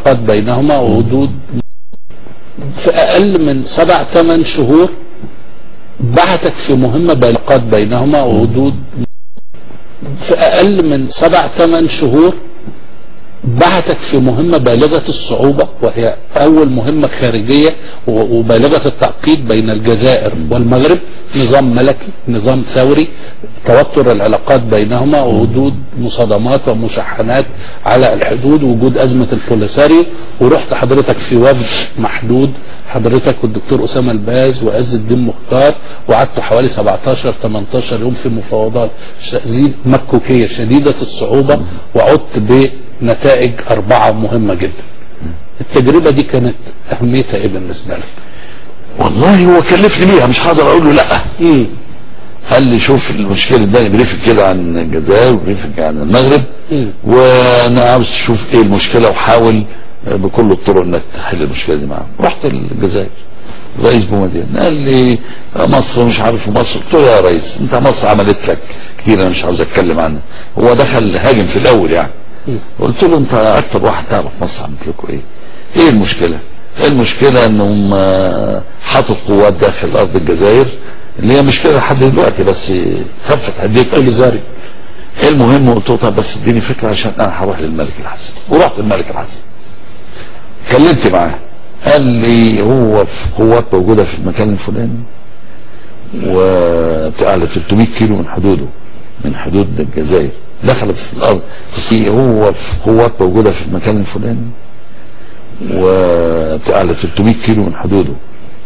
العلاقات بينهما وحدود في أقل من 7-8 شهور بعتك في مهمة بالغة بينهما وحدود في أقل من 7-8 شهور بعتك في مهمة بالغة الصعوبة، وهي أول مهمة خارجية وبالغة التعقيد بين الجزائر والمغرب، نظام ملكي، نظام ثوري، توتر العلاقات بينهما وحدود مصادمات ومشاحنات على الحدود ووجود أزمة البوليساريو. ورحت حضرتك في وفد محدود، حضرتك والدكتور أسامة الباز وعز الدين مختار، وقعدت حوالي 17-18 يوم في مفاوضات مكوكية شديدة الصعوبة، وعدت بنتائج 4 مهمة جدا. التجربة دي كانت أهميتها إيه بالنسبة لك؟ والله هو كلفني بيها، مش هقدر أقول له لأ. قال لي شوف المشكلة ده بريفك كده عن الجزائر وبريفك عن المغرب، وانا عاوز تشوف ايه المشكلة وحاول بكل الطرق انك تحل المشكلة دي معاهم. رحت الجزائر، رئيس بومدين قال لي مصر مش عارف مصر. قلت له يا رئيس انت مصر عملت لك كتير، انا مش عاوز اتكلم عنها. هو دخل هاجم في الاول يعني. قلت له انت اكتر واحد تعرف مصر عملت لكم ايه؟ ايه المشكلة؟ المشكلة انهم حاطط قوات داخل ارض الجزائر اللي هي مشكلة لحد دلوقتي، بس خفت هديك الجزائري. المهم قلت له طب بس اديني فكرة عشان انا هروح للملك الحسن. ورحت للملك الحسن كلمت معاه، قال لي هو في قوات موجودة في المكان الفلاني وعلى 300 كيلو من حدوده، من حدود الجزائر، دخلت في الارض في هو في قوات موجودة في المكان الفلاني وعلى 300 كيلو من حدوده،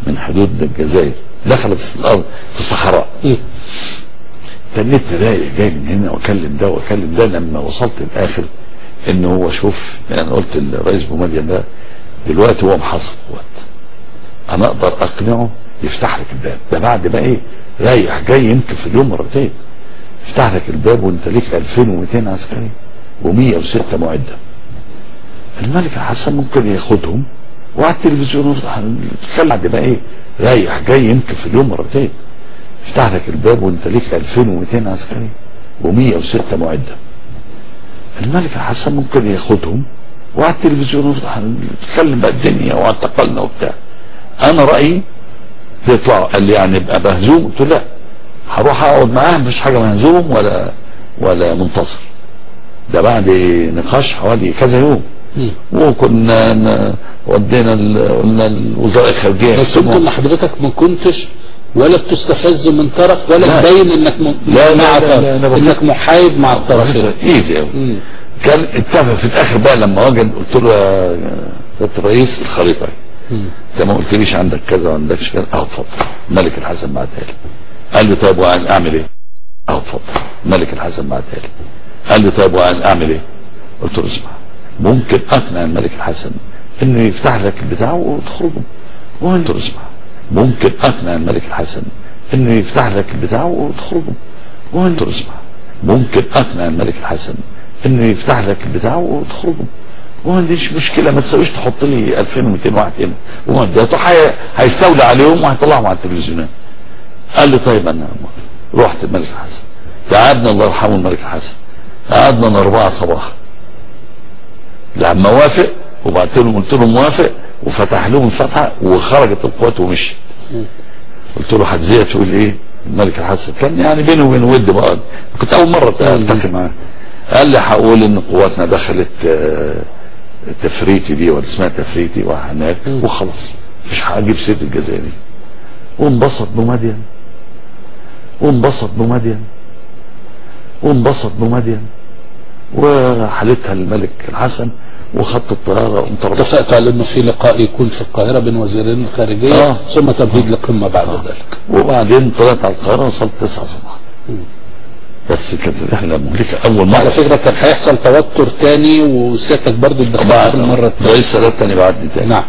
من حدود الجزائر، دخلت في الارض في الصحراء. تنيت رايق جاي من هنا واكلم ده واكلم ده، لما وصلت الاخر ان هو شوف يعني قلت للرئيس بومدين ده دلوقتي هو محاصر قوات، انا اقدر اقنعه يفتح لك الباب. ده بعد ما ايه رايح جاي يمكن في اليوم مرتين، يفتح لك الباب وانت ليك 2200 عسكري و106 معده. الملك الحسن ممكن ياخدهم وعلى التلفزيون يفتح بعد ما ايه رايح جاي يمكن في اليوم مرتين، يفتح لك الباب وانت ليك 2200 عسكري و106 معده. الملك الحسن ممكن ياخدهم وعلى التلفزيون يفتح يتكلم بقى الدنيا واعتقلنا وبتاع. انا رايي تطلع. قال لي يعني ابقى مهزوم؟ قلت له لا، هروح اقعد معاه مفيش حاجه مهزوم ولا منتصر. ده بعد نقاش حوالي كذا يوم، وكنا ودينا قلنا الوزراء الخارجيه. بس انت ان حضرتك ما كنتش ولا بتستفز من طرف ولا تبين انك انك محايد مع الطرفين. ايزي قوي. كان اتفق في الاخر بقى لما وجد قلت له يا الرئيس الخريطه انت ما قلتليش عندك كذا وعندكش كذا. اتفضل. الملك الحسن بعتها لي. قال لي طيب واعمل ايه؟ اتفضل. الملك الحسن بعتها لي. قال لي طيب واعمل ايه؟ قلت له اسمع، ممكن اقنع الملك الحسن انه يفتح لك البتاع وتخرجوا. وانت اسمع، ممكن اقنع الملك الحسن انه يفتح لك البتاع وتخرجوا. وانت اسمع، ممكن اقنع الملك الحسن انه يفتح لك البتاع وتخرجوا. وما عنديش مشكله، ما تسويش تحط لي 2200 واحد هنا ومعداته هيستولى عليهم وهيطلعهم على التلفزيونات. قال لي طيب انا رحت الملك الحسن، قعدنا الله يرحمه الملك الحسن، قعدنا من 4 صباحا لما وافق، وبعت لهم قلت له موافق، وفتح لهم الفتحه وخرجت القوات ومشي. قلت له هتزيع تقول ايه؟ الملك الحسن كان يعني بينه وبين ود بقى، كنت اول مره التقي معاه. قال لي هقول ان قواتنا دخلت تفريتي دي ولا اسمها تفريتي وهناك وخلاص مش هجيب سيره الجزائري. وانبسط بومدين، وانبسط بومدين، وانبسط بومدين، وحالتها للملك الحسن وخدت الطياره وقمت. اتفقت على انه في لقاء يكون في القاهره بين وزيرين الخارجيه ثم تمهيد لقمه بعد ذلك. وبعدين طلعت على القاهره وصلت 9 صباحا. بس كانت رحله مهلكه اول مره. على فكره كان هيحصل توتر تاني وسيادتك برضه اتدخلت في المره الثانيه. رئيس سادات تاني بعدني تاني. نعم.